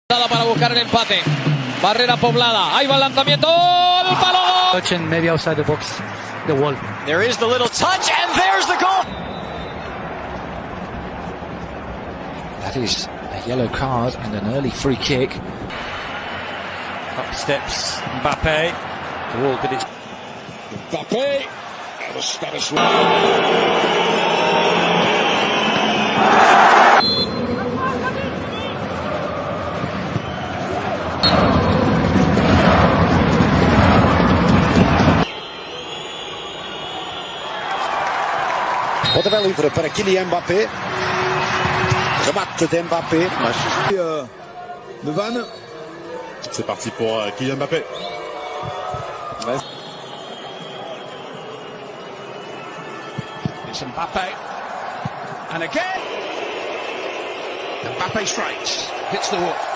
Para buscar el empate. Barrera poblada. Ahí va el lanzamiento. ¡El palo! Touching maybe outside the box, the wall. There is the little touch, and there's the goal. That is a yellow card and an early free kick. Up steps Mbappe. The wall did it. Mbappe. That was Pode bem livre para Kylian Mbappé. Remate de Mbappé. de Vannes. C'est parti pour Kylian Mbappé. It's Mbappé. And again. Mbappé strikes. Hits the wall.